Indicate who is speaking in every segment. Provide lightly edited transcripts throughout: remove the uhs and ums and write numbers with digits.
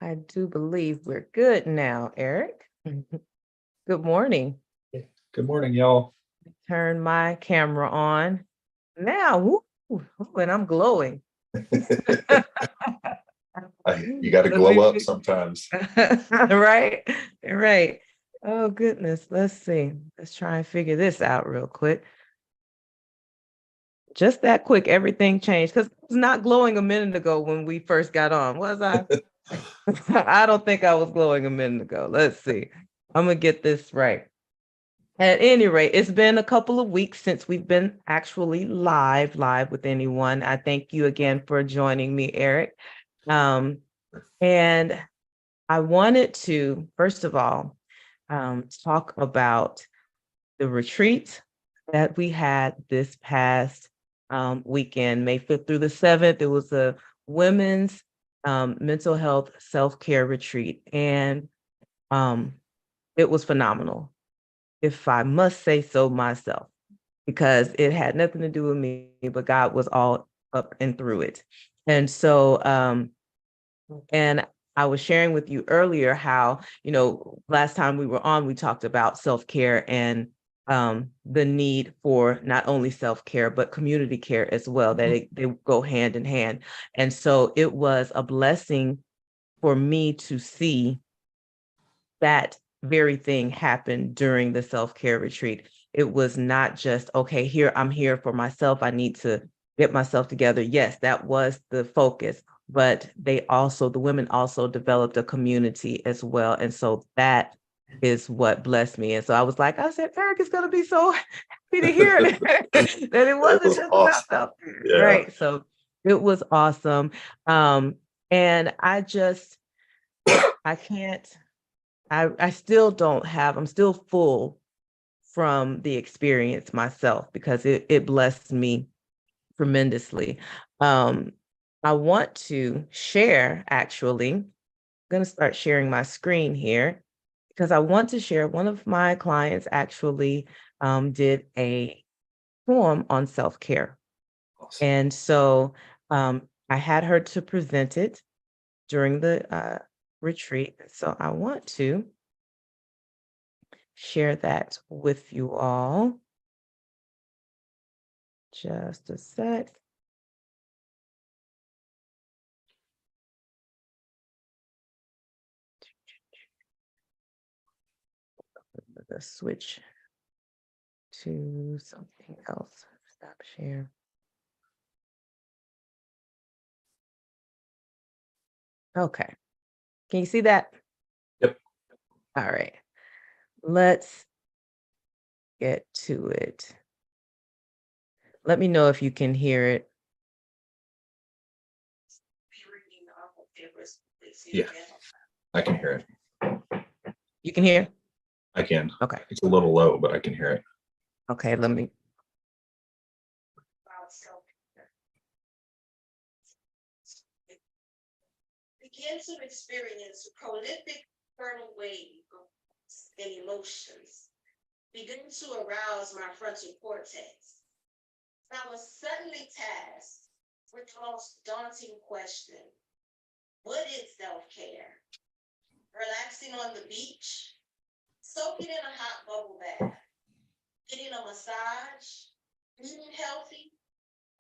Speaker 1: I do believe we're good now, Eric. Good morning.
Speaker 2: Yeah. Good morning, y'all.
Speaker 1: Turn my camera on. Now, woo, and I'm glowing.
Speaker 2: You got to
Speaker 1: Let
Speaker 2: glow
Speaker 1: me
Speaker 2: up
Speaker 1: fix-
Speaker 2: sometimes.
Speaker 1: right, right. Oh goodness, let's see. Let's try and figure this out real quick. Just that quick, everything changed because I was not glowing a minute ago when we first got on, was I? I don't think I was glowing a minute ago. Let's see. I'm gonna get this right. At any rate, it's been a couple of weeks since we've been actually live with anyone. I thank you again for joining me, Eric. Um, and I wanted to, first of all, talk about the retreat that we had this past weekend, May 5th through the 7th. It was a women's mental health self-care retreat, and um, it was phenomenal, if I must say so myself, because it had nothing to do with me, but God was all up and through it. And so, and I was sharing with you earlier how, last time we were on, we talked about self-care and the need for not only self-care, but community care as well, that they go hand in hand. And so it was a blessing for me to see that very thing happen during the self-care retreat. It was not just, okay, I'm here for myself. I need to get myself together. Yes, that was the focus, but the women also developed a community as well. And so that is what blessed me. And so I said, Eric is going to be so happy to hear that it
Speaker 2: It
Speaker 1: wasn't
Speaker 2: was
Speaker 1: just about
Speaker 2: awesome.
Speaker 1: self-care,
Speaker 2: Yeah.
Speaker 1: right? So it was awesome. And I can't, I still don't have, I'm still full from the experience myself because it blessed me tremendously. Um, I want to share, actually, I'm going to start sharing my screen here because I want to share one of my clients actually did a poem on self-care.
Speaker 2: Awesome.
Speaker 1: And so I had her to present it during the retreat. So I want to share that with you all. Just a sec. Let's switch to something else. Stop share. Okay. Can you see that?
Speaker 2: Yep.
Speaker 1: All right. Let's get to it. Let me know if you can hear it.
Speaker 2: Yeah, I can hear it.
Speaker 1: You can hear?
Speaker 2: I can.
Speaker 1: Okay.
Speaker 2: It's a little low, but I can hear it.
Speaker 1: Okay, let me. Begin to experience a prolific fertile wave of and emotions. Begin to arouse my frontal cortex. I was suddenly tasked with the most daunting question. What is self-care? Relaxing on the beach, soaking in a hot bubble bath, getting a massage, eating healthy,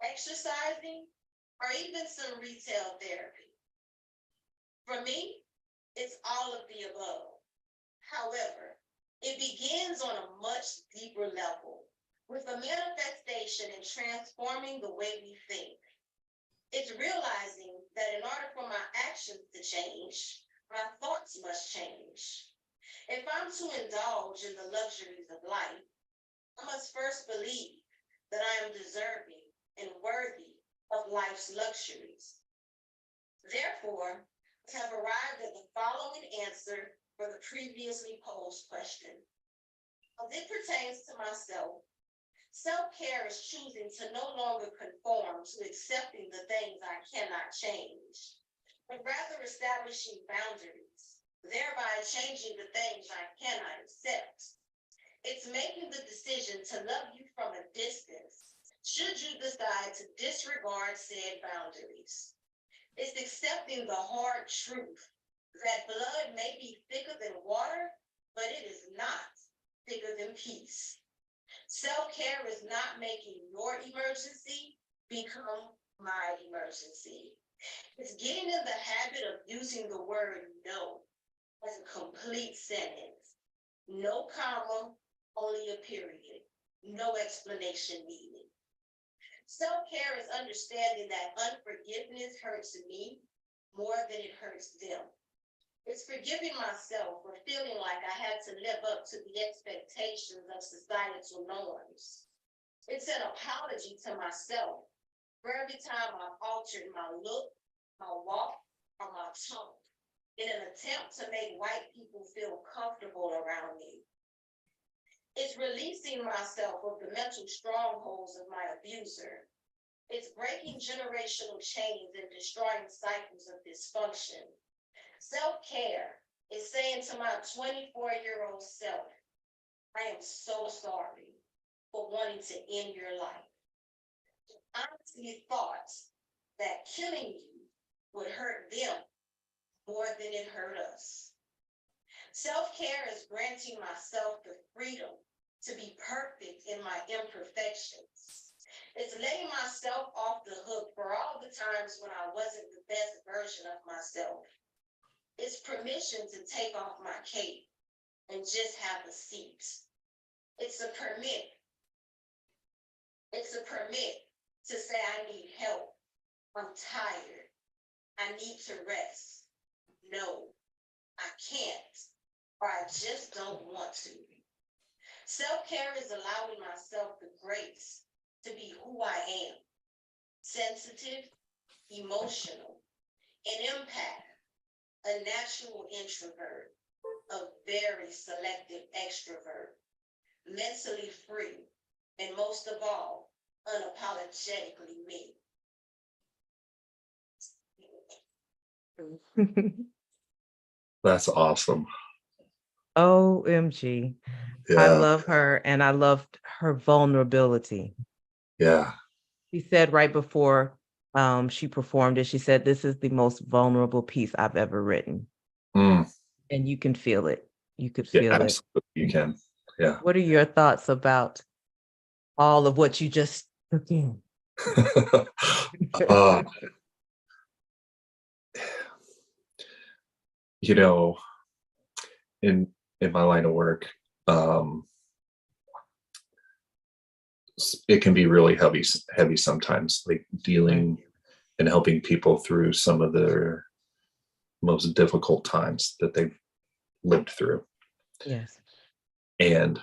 Speaker 1: exercising, or even some retail therapy. For me, it's all of the above. However, it begins on a much deeper level with a manifestation in transforming the way we think. It's realizing that in order for my actions to change, my thoughts must change. If I'm to indulge in the luxuries of life, I must first believe that I am deserving and worthy of life's luxuries. Therefore, I have arrived at the following answer for the previously posed question. As it pertains to myself, self-care is choosing to no longer conform to accepting the things I cannot change, but rather establishing boundaries, thereby changing the things I cannot accept. It's making the decision to love you from a distance, should you decide to disregard said boundaries. It's accepting the hard truth
Speaker 3: that blood may be thicker than water, but it is not thicker than peace. Self-care is not making your emergency become my emergency. It's getting in the habit of using the word no as a complete sentence. No comma, only a period. No explanation needed. Self-care is understanding that unforgiveness hurts me more than it hurts them. It's forgiving myself for feeling like I had to live up to the expectations of societal norms. It's an apology to myself for every time I've altered my look, my walk, or my tone in an attempt to make white people feel comfortable around me. It's releasing myself of the mental strongholds of my abuser. It's breaking generational chains and destroying cycles of dysfunction. Self-care is saying to my 24-year-old self, I am so sorry for wanting to end your life. I honestly thought that killing you would hurt them more than it hurt us. Self-care is granting myself the freedom to be perfect in my imperfections. It's letting myself off the hook for all the times when I wasn't the best version of myself. It's permission to take off my cape and just have a seat. It's a permit. It's a permit to say I need help. I'm tired. I need to rest. No, I can't, or I just don't want to. Self-care is allowing myself the grace to be who I am. Sensitive, emotional, an empath, a natural introvert, a very selective extrovert, mentally free, and most of all, unapologetically me.
Speaker 4: That's awesome.
Speaker 1: OMG. I
Speaker 4: Yeah.
Speaker 1: love her, and I loved her vulnerability.
Speaker 4: Yeah.
Speaker 1: She said right before she performed it, she said, "This is the most vulnerable piece I've ever written."
Speaker 4: Mm.
Speaker 1: And you can feel it. You could
Speaker 4: Yeah,
Speaker 1: feel it.
Speaker 4: absolutely. You can. Yeah.
Speaker 1: What are your thoughts about all of what you just took in?
Speaker 4: uh, you know, in my line of work, it can be really heavy sometimes, like dealing and helping people through some of their most difficult times that they've lived through.
Speaker 1: Yes.
Speaker 4: And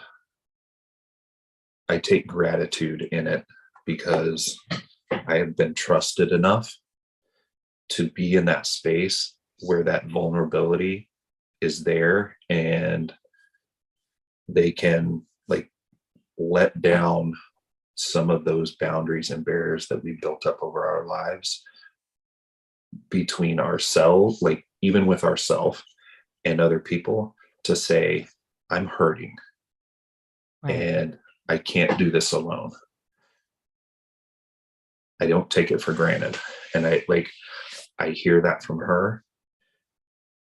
Speaker 4: I take gratitude in it because I have been trusted enough to be in that space where that vulnerability is there, and they can like let down some of those boundaries and barriers that we built up over our lives between ourselves, like even with ourselves and other people, to say, I'm hurting and I can't do this alone. I don't take it for granted. And I hear that from her,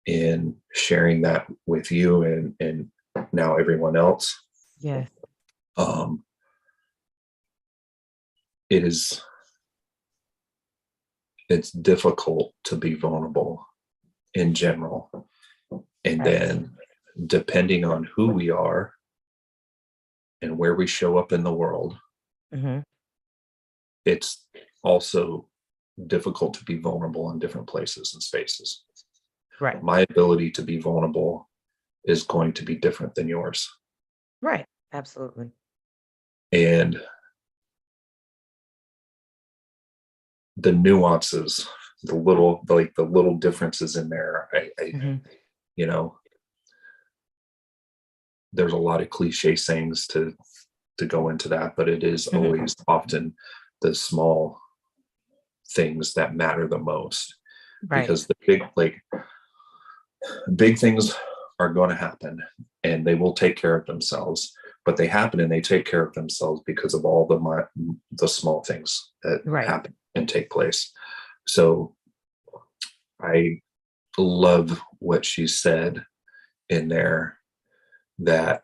Speaker 4: in sharing that with you and now everyone else.
Speaker 1: Yes.
Speaker 4: It's difficult to be vulnerable in general. And then depending on who we are and where we show up in the world, it's also difficult to be vulnerable in different places and spaces.
Speaker 1: Right.
Speaker 4: My ability to be vulnerable is going to be different than yours.
Speaker 1: Right. Absolutely.
Speaker 4: And the nuances, the little differences in there, you know, there's a lot of cliche sayings to go into that, but it is always often the small things that matter the most. Because the big things are going to happen and they will take care of themselves, but they happen and they take care of themselves because of all the small things that happen and take place. So I love what she said in there, that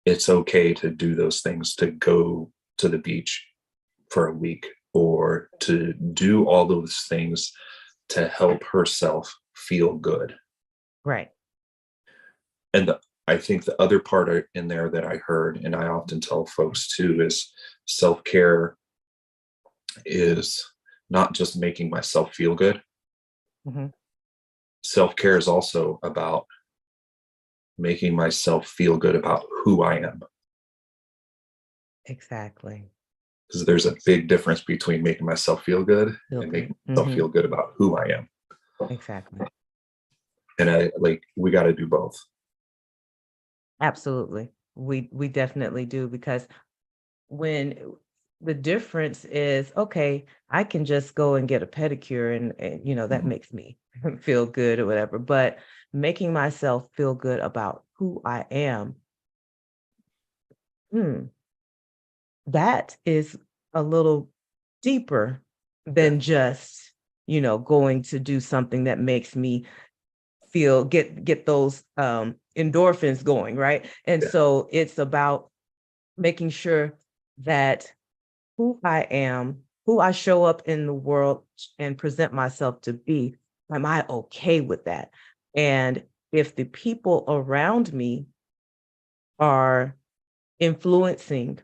Speaker 4: it's okay to do those things, to go to the beach for a week or to do all those things to help herself feel good.
Speaker 1: Right.
Speaker 4: And I think the other part in there that I heard, and I often tell folks too, is self-care is not just making myself feel good.
Speaker 1: Hmm.
Speaker 4: Self-care is also about making myself feel good about who I am.
Speaker 1: Exactly.
Speaker 4: Because there's a big difference between making myself feel good
Speaker 1: Feel
Speaker 4: and
Speaker 1: good.
Speaker 4: making myself
Speaker 1: Mhm.
Speaker 4: feel good about who I am.
Speaker 1: Exactly.
Speaker 4: And we got to do both.
Speaker 1: Absolutely. We definitely do, because when the difference is, okay, I can just go and get a pedicure and that
Speaker 4: Mhm.
Speaker 1: makes me feel good or whatever, but making myself feel good about who I am, hmm, that is a little deeper
Speaker 4: Yeah.
Speaker 1: than just, going to do something that makes me get those endorphins going, right? And
Speaker 4: Yeah.
Speaker 1: so it's about making sure that who I am, who I show up in the world and present myself to be, am I okay with that? And if the people around me are influencing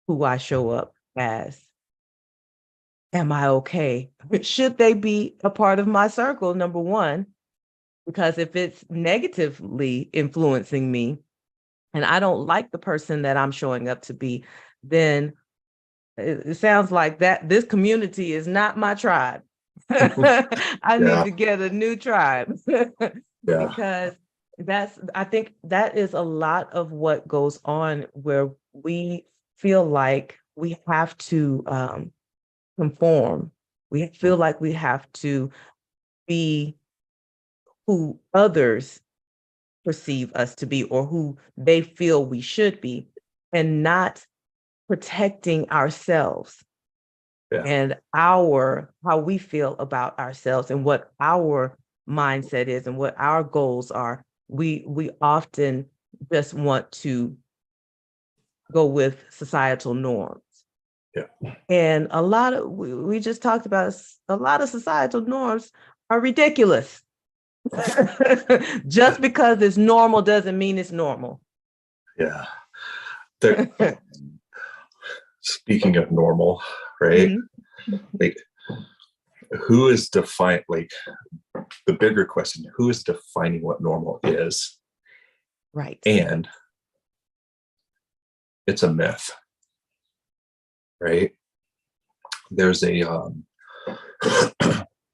Speaker 1: who I show up as, am I okay? Should they be a part of my circle, number one? Because if it's negatively influencing me and I don't like the person that I'm showing up to be, then it sounds like that this community is not my tribe. I need
Speaker 4: Yeah.
Speaker 1: to get a new tribe
Speaker 4: Yeah.
Speaker 1: because I think that is a lot of what goes on, where we feel like we have to conform. We feel like we have to be who others perceive us to be or who they feel we should be, and not protecting ourselves
Speaker 4: Yeah.
Speaker 1: and how we feel about ourselves and what our mindset is and what our goals are. We often just want to go with societal norms.
Speaker 4: Yeah.
Speaker 1: And we just talked about a lot of societal norms are ridiculous. Just because it's normal doesn't mean it's normal.
Speaker 4: Yeah. There, speaking of normal, right?
Speaker 1: Mhm.
Speaker 4: Like, who is define like the bigger question, who is defining what normal is?
Speaker 1: Right.
Speaker 4: And it's a myth, right? There's a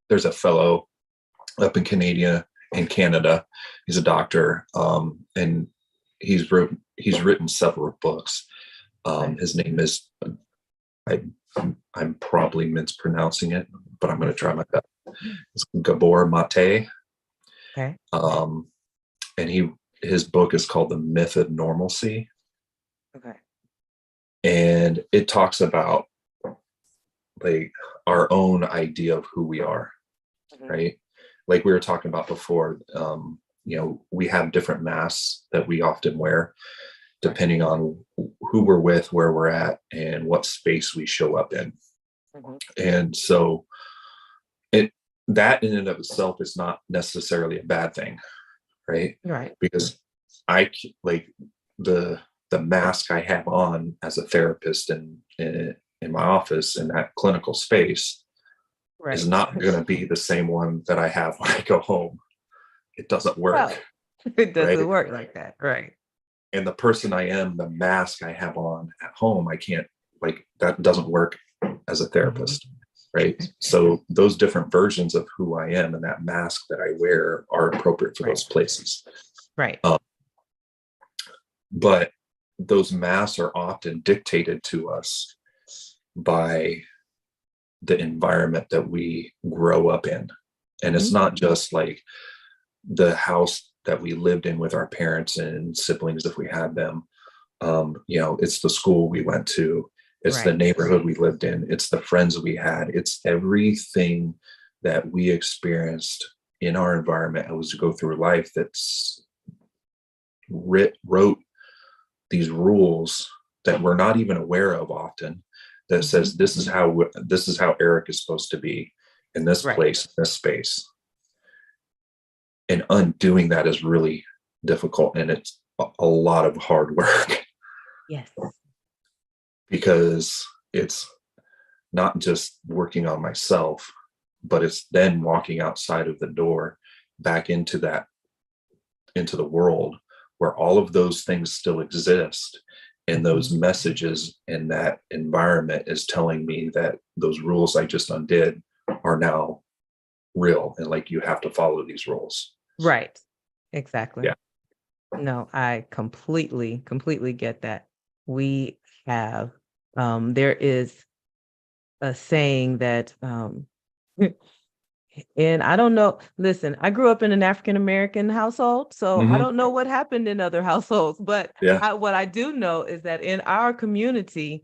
Speaker 4: there's a fellow up in Canada. He's a doctor, and he's written several books.
Speaker 1: Okay.
Speaker 4: His name is, I, I'm probably mispronouncing it, but I'm going to try my best. It's Gabor Mate,
Speaker 1: Okay.
Speaker 4: um, and his book is called The Myth of Normalcy,
Speaker 1: Okay.
Speaker 4: and it talks about like our own idea of who we are,
Speaker 1: Mhm.
Speaker 4: right? Like we were talking about before, we have different masks that we often wear depending on who we're with, where we're at, and what space we show up in.
Speaker 1: Mhm.
Speaker 4: And so it that in and of itself is not necessarily a bad thing, right?
Speaker 1: Right.
Speaker 4: Because like the mask I have on as a therapist in my office in that clinical space is
Speaker 1: Right.
Speaker 4: not going to be the same one that I have when I go home. It doesn't
Speaker 1: Well,
Speaker 4: work,
Speaker 1: it
Speaker 4: right?
Speaker 1: doesn't work like that. Right.
Speaker 4: And the person I am, the mask I have on at home, I can't, like, that doesn't work as a
Speaker 1: Mhm.
Speaker 4: therapist, right? So those different versions of who I am and that mask that I wear are appropriate for
Speaker 1: Right.
Speaker 4: those places.
Speaker 1: Right.
Speaker 4: But those masks are often dictated to us by the environment that we grow up in. And it's
Speaker 1: Mhm.
Speaker 4: not just like the house that we lived in with our parents and siblings if we had them. It's the school we went to, it's the
Speaker 1: Right.
Speaker 4: neighborhood we lived in, it's the friends we had, it's everything that we experienced in our environment as we go through life that's wrote these rules that we're not even aware of often, that says this is how Eric is supposed to be in this
Speaker 1: Right.
Speaker 4: place, this space. And undoing that is really difficult, and it's a lot of hard work
Speaker 1: Yes.
Speaker 4: because it's not just working on myself, but it's then walking outside of the door back into the world where all of those things still exist. And those messages in that environment is telling me that those rules I just undid are now real. And like, you have to follow these rules.
Speaker 1: Right. Exactly.
Speaker 4: Yeah.
Speaker 1: No, I completely get that. We have, there is a saying that, and I don't know, listen, I grew up in an African American household, so I
Speaker 4: Mhm.
Speaker 1: don't know what happened in other households, but
Speaker 4: Yeah.
Speaker 1: what I do know is that in our community,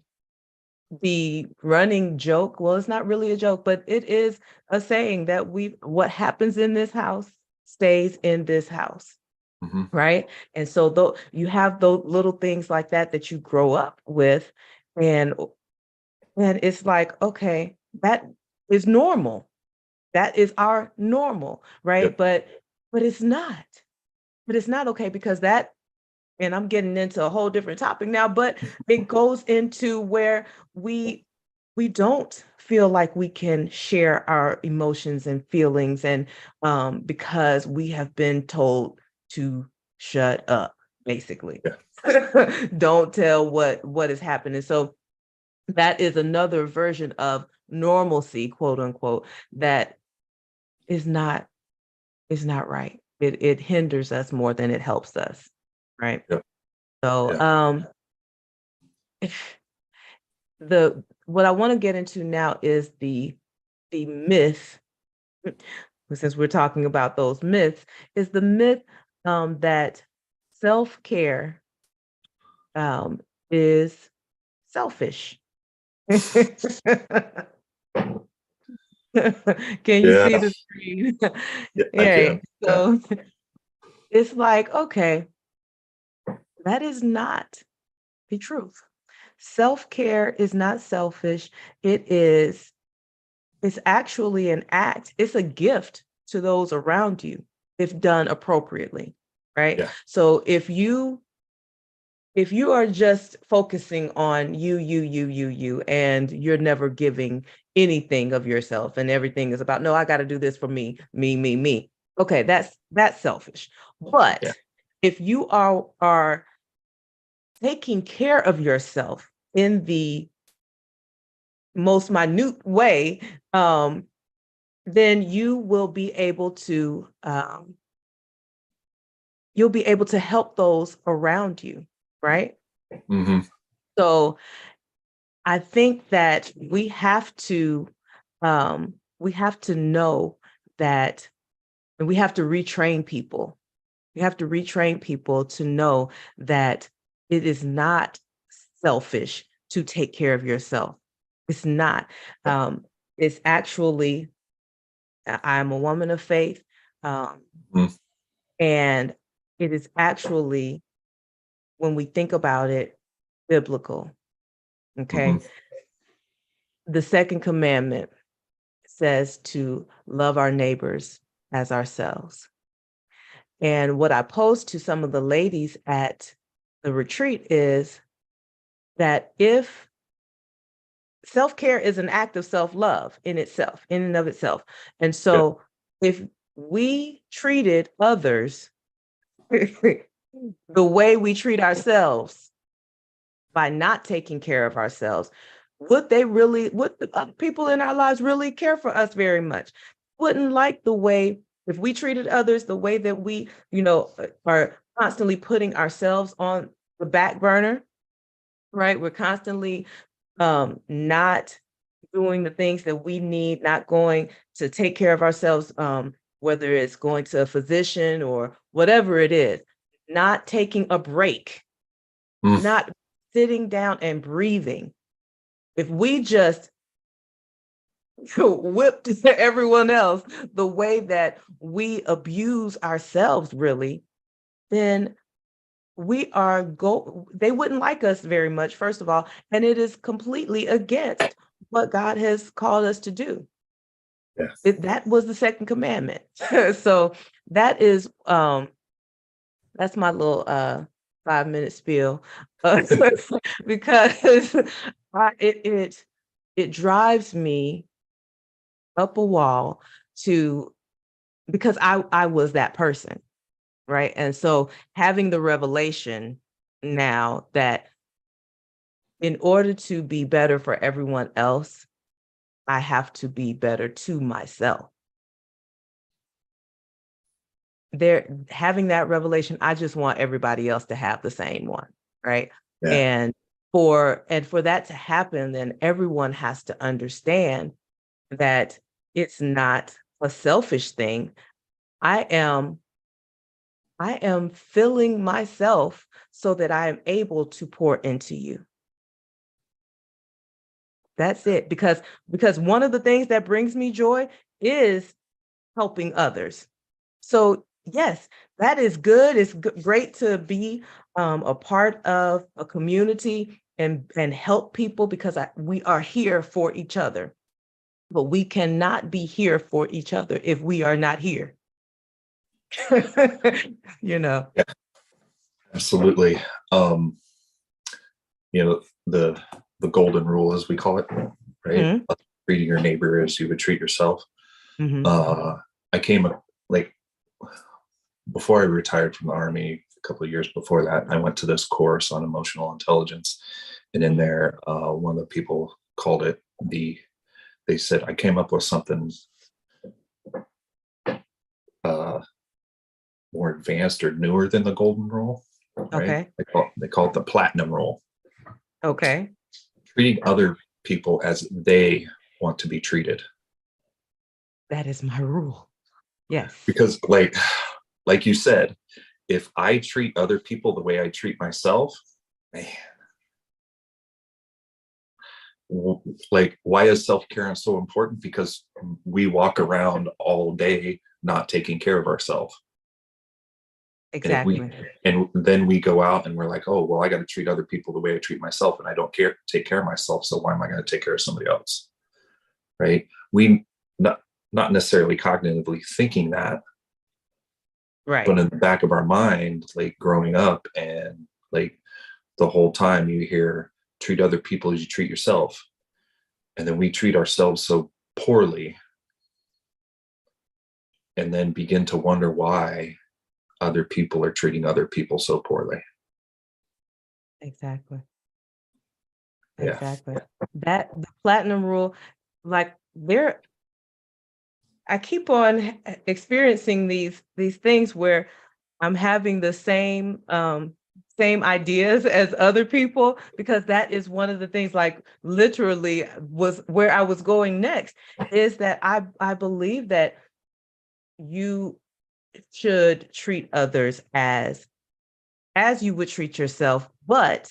Speaker 1: the running joke, well, it's not really a joke, but it is a saying that what happens in this house stays in this house.
Speaker 4: Mhm.
Speaker 1: Right. And so though you have those little things like that you grow up with, and it's like, okay, that is normal. That is our normal, right?
Speaker 4: Yep.
Speaker 1: But it's not. But it's not okay because that, and I'm getting into a whole different topic now, but it goes into where we don't feel like we can share our emotions and feelings, and because we have been told to shut up, basically.
Speaker 4: Yeah.
Speaker 1: Don't tell what is happening. So that is another version of normalcy, quote unquote, that is not right. It hinders us more than it helps us, right?
Speaker 4: Yep.
Speaker 1: So
Speaker 4: Yeah.
Speaker 1: if what I want to get into now is the myth, since we're talking about those myths, is the myth that self-care is selfish. Can you see
Speaker 4: Yeah.
Speaker 1: the screen?
Speaker 4: Yeah, I
Speaker 1: Yeah.
Speaker 4: can. Yeah.
Speaker 1: So it's like, okay, that is not the truth. Self-care is not selfish. It's actually an act. It's a gift to those around you if done appropriately, right?
Speaker 4: Yeah.
Speaker 1: So if you are just focusing on you, and you're never giving anything of yourself, and everything is about, no, I got to do this for me. Okay, that's selfish. But
Speaker 4: Yeah.
Speaker 1: if you are taking care of yourself in the most minute way, then you will be able to help those around you, right?
Speaker 4: Hmm.
Speaker 1: So I think that we have to know that, and we have to retrain people. We have to retrain people to know that it is not selfish to take care of yourself. It's not. It's actually, I'm a woman of faith,
Speaker 4: Mhm.
Speaker 1: and it is actually, when we think about it, biblical.
Speaker 4: Hmm.
Speaker 1: Okay. The second commandment says to love our neighbors as ourselves. And what I posed to some of the ladies at the retreat is that if self-care is an act of self-love in itself, in and of itself. And
Speaker 4: Yeah.
Speaker 1: so if we treated others the way we treat ourselves by not taking care of ourselves, would the other people in our lives really care for us very much? Wouldn't like the way, if we treated others the way that we, are constantly putting ourselves on the back burner, right? We're constantly not doing the things that we need, not going to take care of ourselves, whether it's going to a physician or whatever it is, not taking a break,
Speaker 4: Mm.
Speaker 1: not sitting down and breathing. If we just whipped everyone else the way that we abuse ourselves, really, then they wouldn't like us very much, first of all, and it is completely against what God has called us to do.
Speaker 4: Yeah.
Speaker 1: That was the second commandment. So that is that's my little 5-minute spiel. Because it drives me up a wall because I was that person, right? And so having the revelation now that in order to be better for everyone else, I have to be better to myself. Having that revelation, I just want everybody else to have the same one, right?
Speaker 4: Yeah.
Speaker 1: And for that to happen, then everyone has to understand that it's not a selfish thing. I am filling myself so that I am able to pour into you. That's it. Because one of the things that brings me joy is helping others. So yes, that is good. It's great to be a part of a community and help people because we are here for each other. But we cannot be here for each other if we are not here. You know.
Speaker 4: Yeah, absolutely. The golden rule, as we call it, right? Treating your neighbor as you would treat yourself. I came like before I retired from the Army, a couple of years before that, I went to this course on emotional intelligence, and in there, one of the people called it they said, I came up with something more advanced or newer than the golden rule. Right?
Speaker 1: Okay.
Speaker 4: They call it the platinum rule.
Speaker 1: Okay.
Speaker 4: Treating other people as they want to be treated.
Speaker 1: That is my rule. Yes.
Speaker 4: Because like you said, if I treat other people the way I treat myself, man, like, why is self-care so important? Because we walk around all day not taking care of ourselves.
Speaker 1: Exactly.
Speaker 4: And then we go out and we're like, oh, well, I got to treat other people the way I treat myself, and I don't take care of myself. So why am I going to take care of somebody else? Right? We not necessarily cognitively thinking that,
Speaker 1: Right.
Speaker 4: but in the back of our mind, like growing up, and like the whole time you hear, treat other people as you treat yourself. And then we treat ourselves so poorly, and then begin to wonder why other people are treating other people so poorly.
Speaker 1: Exactly.
Speaker 4: Yeah.
Speaker 1: Exactly. The platinum rule, like I keep on experiencing these things where I'm having the same ideas as other people, because that is one of the things, like literally was where I was going next, is that I believe that you should treat others as you would treat yourself, but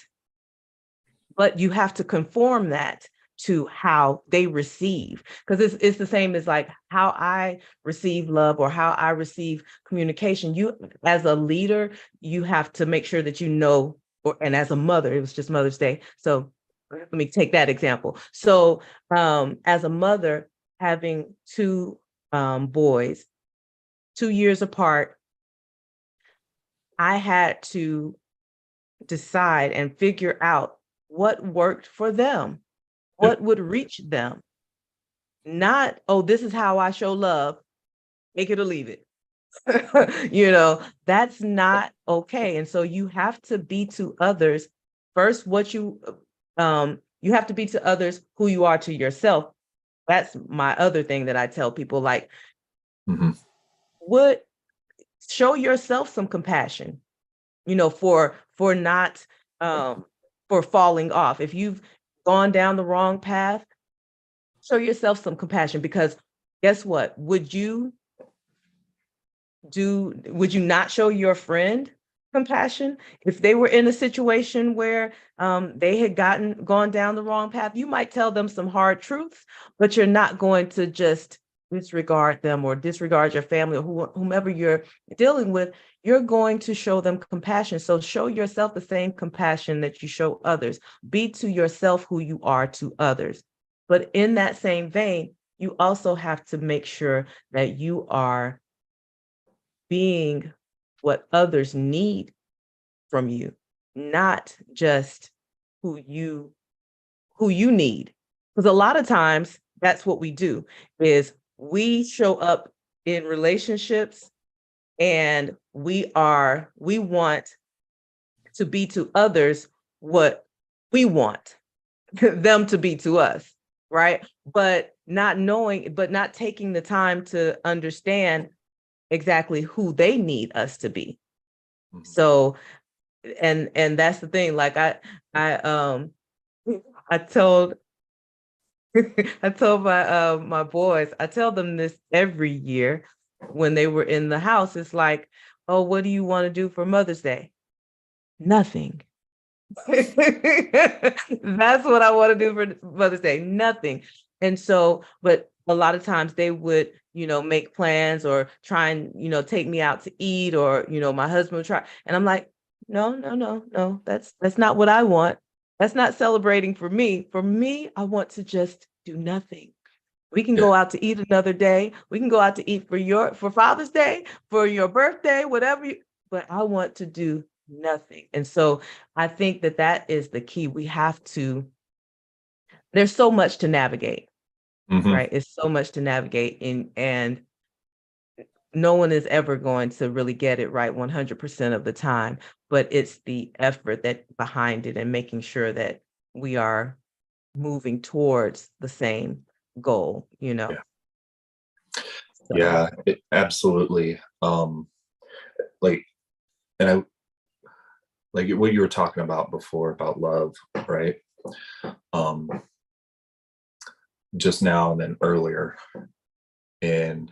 Speaker 1: you have to conform that to how they receive, because it's the same as like how I receive love or how I receive communication. You, as a leader, you have to make sure that and as a mother, it was just Mother's Day, so let me take that example. So as a mother, having two boys 2 years apart, I had to decide and figure out what worked for them, what would reach them. Not, oh, this is how I show love, take it or leave it. That's not okay. And so you have to be to others first you have to be to others who you are to yourself. That's my other thing that I tell people, like, show yourself some compassion, for not for falling off. If you've gone down the wrong path, show yourself some compassion, because guess what? Would you not show your friend compassion. If they were in a situation where they had gone down the wrong path, you might tell them some hard truths, but you're not going to just disregard them or disregard your family or whomever you're dealing with. You're going to show them compassion. So show yourself the same compassion that you show others. Be to yourself who you are to others. But in that same vein, you also have to make sure that you are being what others need from you, not just who you need. Because a lot of times that's what we do is we show up in relationships and we want to be to others what we want them to be to us, right? But not taking the time to understand exactly who they need us to be.
Speaker 4: Mhm.
Speaker 1: So, and that's the thing. Like I told I told my boys, I tell them this every year when they were in the house. It's like, oh, what do you want to do for Mother's Day? Nothing. That's what I want to do for Mother's Day. Nothing. And so, but a lot of times they would, make plans or try and, take me out to eat, or, my husband would try. And I'm like, no, no, no, no, that's not what I want. That's not celebrating for me. For me, I want to just do nothing. We can go
Speaker 4: Yeah.
Speaker 1: out to eat another day. We can go out to eat for Father's Day, for your birthday, whatever. But I want to do nothing. And so I think that is the key. There's so much to navigate,
Speaker 4: Mhm.
Speaker 1: right? It's so much to navigate and no one is ever going to really get it right 100% of the time, but it's the effort that behind it and making sure that we are moving towards the same goal.
Speaker 4: Yeah.
Speaker 1: So,
Speaker 4: Yeah, absolutely. Like, and I like what you were talking about before about love, right? Um, just now and then earlier, and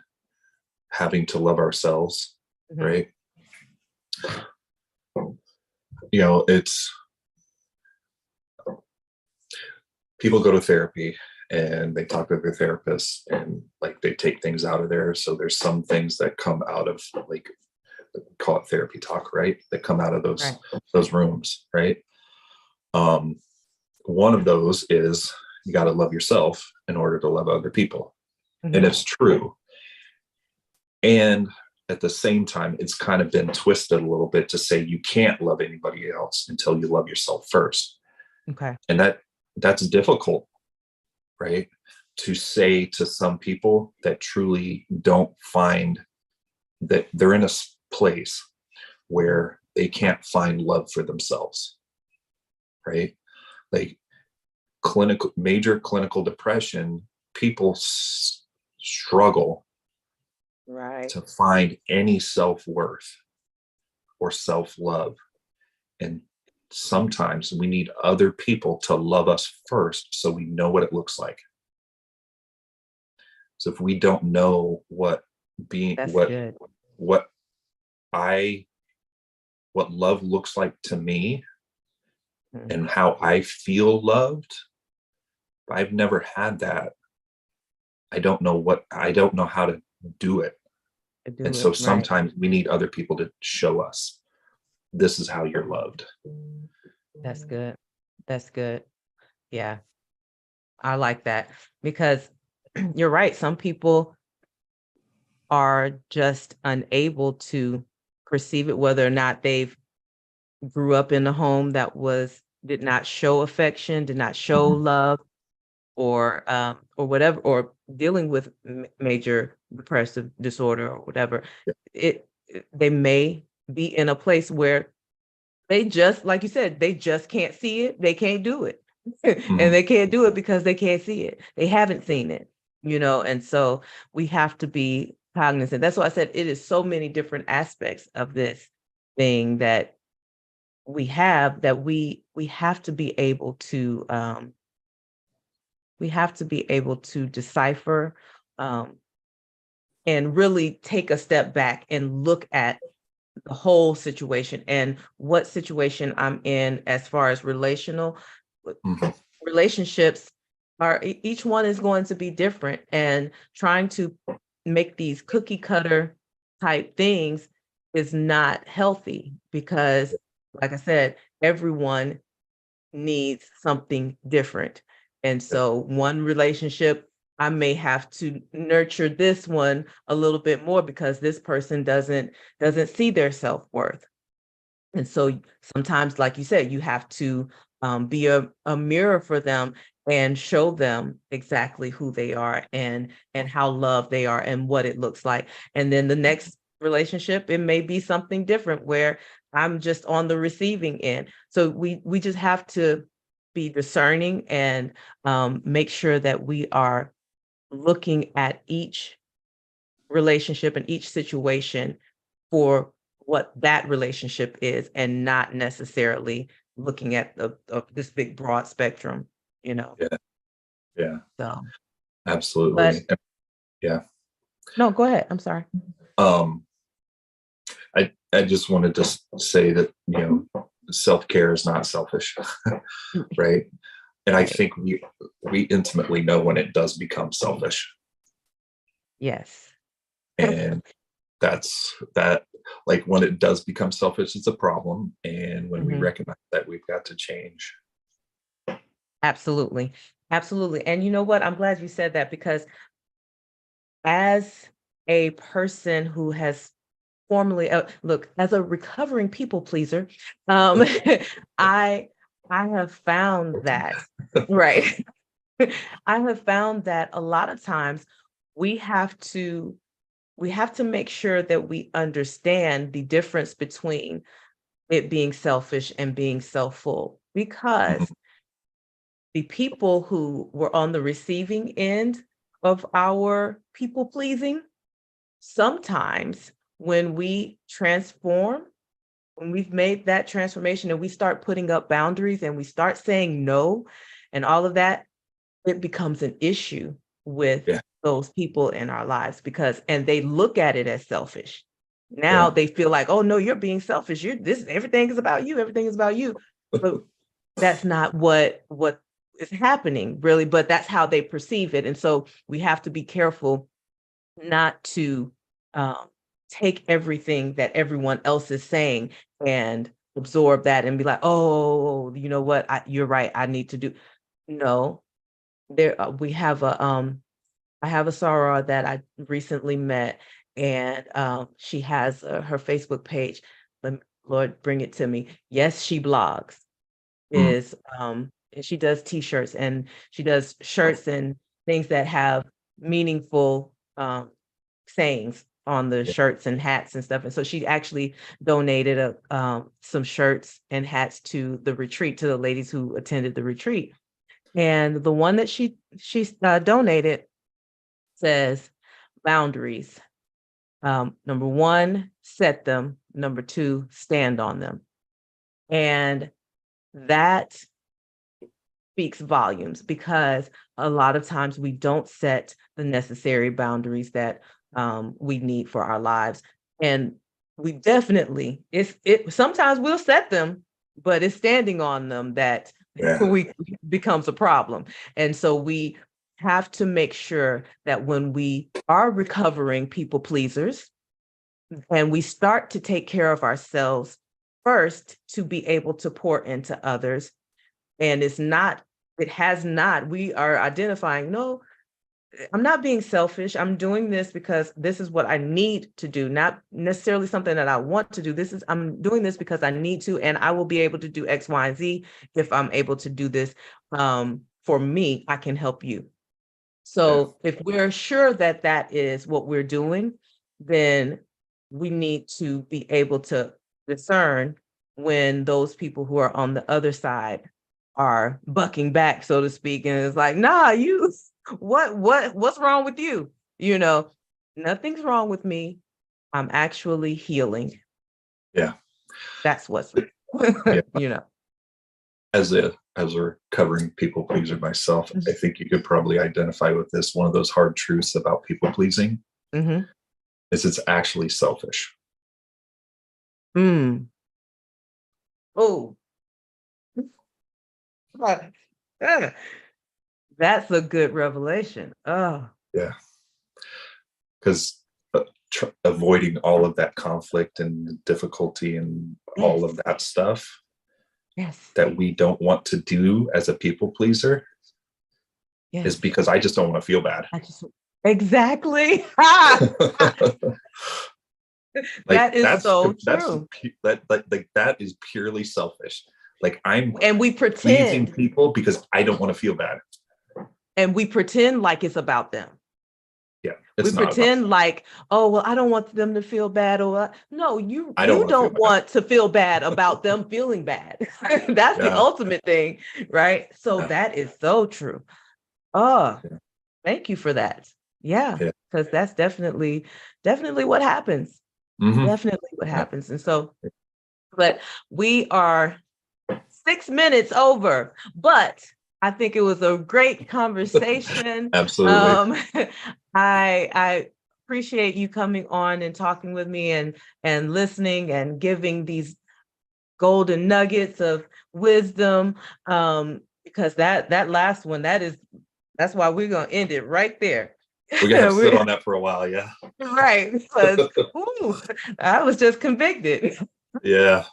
Speaker 4: having to love ourselves,
Speaker 1: mhm,
Speaker 4: right? It's people go to therapy and they talk to their therapist and like they take things out of there. So there's some things that come out of like call it therapy talk, right? That come out of
Speaker 1: right.
Speaker 4: those rooms, right? Um, one of those is you got to love yourself in order to love other people. And
Speaker 1: Mhm,
Speaker 4: it's true. And at the same time, it's kind of been twisted a little bit to say you can't love anybody else until you love yourself first.
Speaker 1: okay.
Speaker 4: And that's difficult, right? To say to some people that truly don't find that they're in a place where they can't find love for themselves, right? Like major clinical depression, people struggle
Speaker 1: Right.
Speaker 4: to find any self-worth or self-love. And sometimes we need other people to love us first so we know what it looks like. So if we don't know what being
Speaker 1: That's good.
Speaker 4: what I what love looks like to me
Speaker 1: Mm,
Speaker 4: and how I feel loved, I've never had that. I don't know how to do it.
Speaker 1: to
Speaker 4: And
Speaker 1: do
Speaker 4: so
Speaker 1: it right.
Speaker 4: sometimes we need other people to show us this is how you're loved.
Speaker 1: That's good. That's good. Yeah, I like that because you're right. Some people are just unable to perceive it, whether or not they've grew up in a home that did not show affection, did not show
Speaker 4: Mhm.
Speaker 1: love, or whatever, or dealing with major depressive disorder or whatever.
Speaker 4: Yeah.
Speaker 1: They may be in a place where they just, like you said, they just can't see it. They can't do it. And
Speaker 4: Mhm.
Speaker 1: they can't do it because they can't see it. They haven't seen it, and so we have to be cognizant. That's why I said it is so many different aspects of this thing that we have to be able to decipher, um, and really take a step back and look at the whole situation and what situation I'm in as far as relational
Speaker 4: Mhm.
Speaker 1: relationships are each one is going to be different, and trying to make these cookie cutter type things is not healthy because like I said, everyone needs something different. And
Speaker 4: Yeah.
Speaker 1: so one relationship, I may have to nurture this one a little bit more because this person doesn't see their self-worth. And so sometimes, like you said, you have to be a mirror for them and show them exactly who they are and how loved they are and what it looks like. And then the next relationship, it may be something different where I'm just on the receiving end. So we just have to be discerning and make sure that we are looking at each relationship and each situation for what that relationship is and not necessarily looking at this big broad spectrum, you know.
Speaker 4: Yeah. Yeah.
Speaker 1: So, but
Speaker 4: Absolutely. Yeah.
Speaker 1: no, go ahead. I'm sorry.
Speaker 4: Um, I just wanted to say that, self-care is not selfish, right? And I
Speaker 1: Right.
Speaker 4: think we intimately know when it does become selfish.
Speaker 1: Yes.
Speaker 4: And that's that, like, when it does become selfish, it's a problem. And when we
Speaker 1: Mhm.
Speaker 4: recognize that, we've got to change.
Speaker 1: Absolutely. Absolutely. And you know what? I'm glad you said that because as a person who has formerly look, as a recovering people pleaser, um, I I have found that right. I have found that a lot of times we have to we have to make sure that we understand the difference between it being selfish and being self-full
Speaker 4: Mhm.
Speaker 1: because the people who were on the receiving end of our people pleasing, sometimes when we transform, when we've made that transformation and we start putting up boundaries and we start saying no and all of that, it becomes an issue with
Speaker 4: Yeah.
Speaker 1: those people in our lives because and they look at it as selfish. Now
Speaker 4: Yeah.
Speaker 1: they feel like, "Oh no, you're being selfish. You're this everything is about you. Everything is about you." But that's not what is happening really, but that's how they perceive it. And so we have to be careful not to um, take everything that everyone else is saying and absorb that and be like, "Oh, you know what? You're right. I need to do." No, there we have a I have a soror that I recently met, and she has her Facebook page. Lord, bring it to me. Yes, she blogs.
Speaker 4: Mm.
Speaker 1: Is and she does t-shirts and she does shirts and things that have meaningful sayings on the
Speaker 4: Yeah.
Speaker 1: shirts and hats and stuff. And so she actually donated some shirts and hats to the retreat to the ladies who attended the retreat. And the one that she donated says boundaries. Number one, set them. Number two, stand on them. And that speaks volumes because a lot of times we don't set the necessary boundaries that we need for our lives. And we definitely, it sometimes we'll set them, but it's standing on them that
Speaker 4: Yeah.
Speaker 1: we becomes a problem. And so we have to make sure that when we are recovering people pleasers and we start to take care of ourselves first to be able to pour into others, and it has not, we are identifying, no, I'm not being selfish. I'm doing this because this is what I need to do, not necessarily something that I want to do. I'm doing this because I need to, and I will be able to do X, Y, and Z if I'm able to do this. For me, I can help you.
Speaker 4: Yeah.
Speaker 1: So if we're sure that that is what we're doing, then we need to be able to discern when those people who are on the other side are bucking back, so to speak, and it's like, nah, you, what's wrong with you? You know, nothing's wrong with me. I'm actually healing.
Speaker 4: Yeah.
Speaker 1: That's what's,
Speaker 4: Yeah.
Speaker 1: you know.
Speaker 4: As a recovering people pleaser myself, I think you could probably identify with this. One of those hard truths about people pleasing
Speaker 1: Mhm.
Speaker 4: is it's actually selfish.
Speaker 1: Mm. Oh, that's a good revelation. Oh,
Speaker 4: Yeah. Because avoiding all of that conflict and difficulty and all of
Speaker 1: yes,
Speaker 4: that stuff
Speaker 1: yes,
Speaker 4: that we don't want to do as a people pleaser is
Speaker 1: yes.
Speaker 4: because I just don't want to feel bad.
Speaker 1: I just exactly. Ha!
Speaker 4: Like
Speaker 1: That is so
Speaker 4: that's
Speaker 1: true.
Speaker 4: that like that is purely selfish. Like I'm
Speaker 1: And we
Speaker 4: pleasing
Speaker 1: pretend,
Speaker 4: people because I don't want to feel bad.
Speaker 1: like it's about them.
Speaker 4: Yeah,
Speaker 1: We
Speaker 4: it's not about
Speaker 1: pretend like, oh, well, I don't want them to feel bad, or no, you
Speaker 4: I don't
Speaker 1: you
Speaker 4: want to feel
Speaker 1: don't
Speaker 4: bad.
Speaker 1: want to feel bad about them feeling bad. That's the
Speaker 4: Yeah,
Speaker 1: ultimate thing, right? So
Speaker 4: yeah,
Speaker 1: that is so true. Oh,
Speaker 4: yeah,
Speaker 1: thank you for that. Yeah,
Speaker 4: yeah.
Speaker 1: because that's definitely what happens.
Speaker 4: Mhm.
Speaker 1: Definitely what
Speaker 4: Yeah.
Speaker 1: happens. And so, but we are 6 minutes over, but I think it was a great conversation.
Speaker 4: Absolutely.
Speaker 1: Um, I appreciate you coming on and talking with me and listening and giving these golden nuggets of wisdom. Because that last one, that's why we're gonna end it right there.
Speaker 4: We're gonna have to sit on that for a while. Yeah.
Speaker 1: Right, because ooh, I was just convicted.
Speaker 4: Yeah.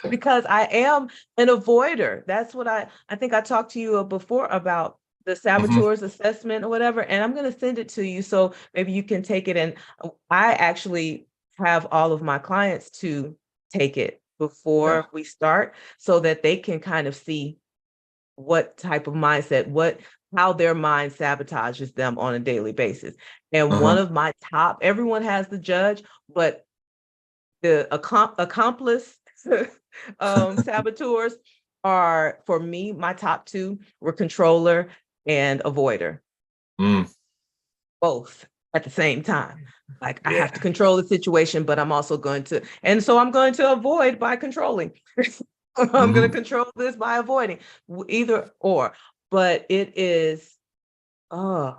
Speaker 1: Because I am an avoider. That's what I think I talked to you before about the
Speaker 4: Mhm.
Speaker 1: saboteur's assessment or whatever, and I'm going to send it to you so maybe you can take it. And I actually have all of my clients to take it
Speaker 4: Yeah.
Speaker 1: before we start so that they can kind of see what type of mindset, how their mind sabotages them on a daily basis. And one
Speaker 4: Uh-huh.
Speaker 1: of my top, everyone has the judge, but the accomplice saboteurs are, for me, my top two were controller and avoider,
Speaker 4: Mm,
Speaker 1: both at the same time. Like I have to
Speaker 4: yeah.
Speaker 1: control the situation, but I'm also going to, and so I'm going to avoid by controlling. I'm going to
Speaker 4: Mhm.
Speaker 1: control this by avoiding, either or. But it is, oh,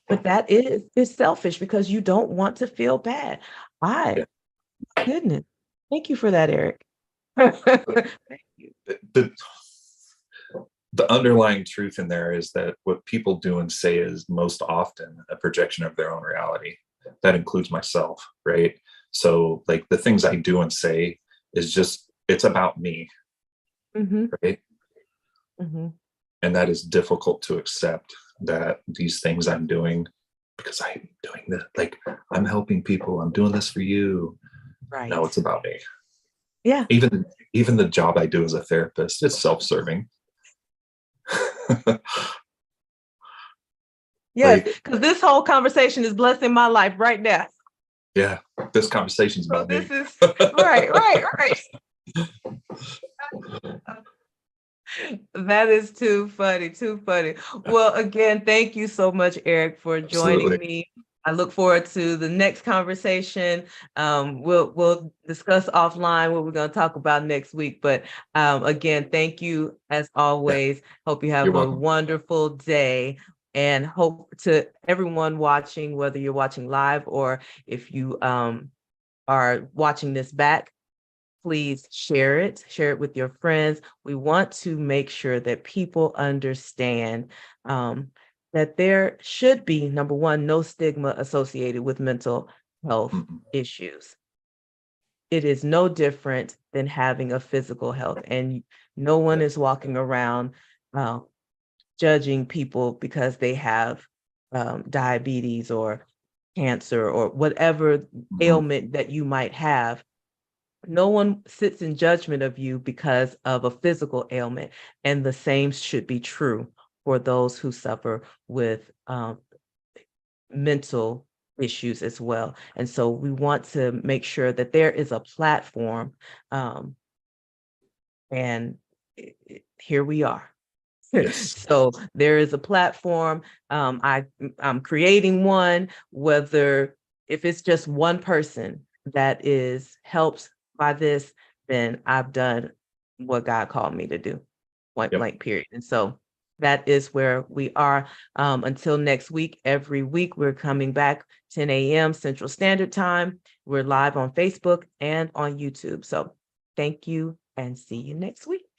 Speaker 1: but that is selfish because you don't want to feel bad.
Speaker 4: Yeah.
Speaker 1: I, goodness, thank you for that, Eric. Thank you.
Speaker 4: The, the underlying truth in there is that what people do and say is most often a projection of their own reality. That includes myself, right? So, like the things I do and say is just, it's about me,
Speaker 1: Mhm,
Speaker 4: right?
Speaker 1: mhm.
Speaker 4: And that is difficult to accept that these things I'm doing because I'm doing this, like I'm helping people, I'm doing this for you. No,
Speaker 1: Right.
Speaker 4: it's about me.
Speaker 1: Yeah.
Speaker 4: Even the job I do as a therapist, it's self-serving.
Speaker 1: Yes,
Speaker 4: Like,
Speaker 1: because this whole conversation is blessing my life right now.
Speaker 4: yeah, this conversation's
Speaker 1: So
Speaker 4: about
Speaker 1: this
Speaker 4: me.
Speaker 1: is right. That is too funny, too funny. Well, again, thank you so much, Eric, for joining
Speaker 4: Absolutely.
Speaker 1: me. I look forward to the next conversation. We'll discuss offline what we're going to talk about next week. But again, thank you as
Speaker 4: Yeah,
Speaker 1: always. Hope you
Speaker 4: you're
Speaker 1: have a
Speaker 4: welcome.
Speaker 1: wonderful day, and hope to everyone watching, whether you're watching live or if you are watching this back, please share it with your friends. We want to make sure that people understand um, that there should be, number one, no stigma associated with mental health
Speaker 4: Mm-mm.
Speaker 1: issues. It is no different than having a physical health, and no one
Speaker 4: Yeah.
Speaker 1: is walking around uh, judging people because they have diabetes or cancer or whatever
Speaker 4: Mhm.
Speaker 1: ailment that you might have. No one sits in judgment of you because of a physical ailment, and the same should be true for those who suffer with mental issues as well. And so we want to make sure that there is a platform, um, and here we are.
Speaker 4: Yes.
Speaker 1: So there is a platform. I'm creating one, whether if it's just one person that is helped by this, then I've done what God called me to do, point
Speaker 4: Yep.
Speaker 1: blank period. And so that is where we are. Until next week, every week we're coming back 10 a.m. Central Standard Time. We're live on Facebook and on YouTube. So thank you and see you next week.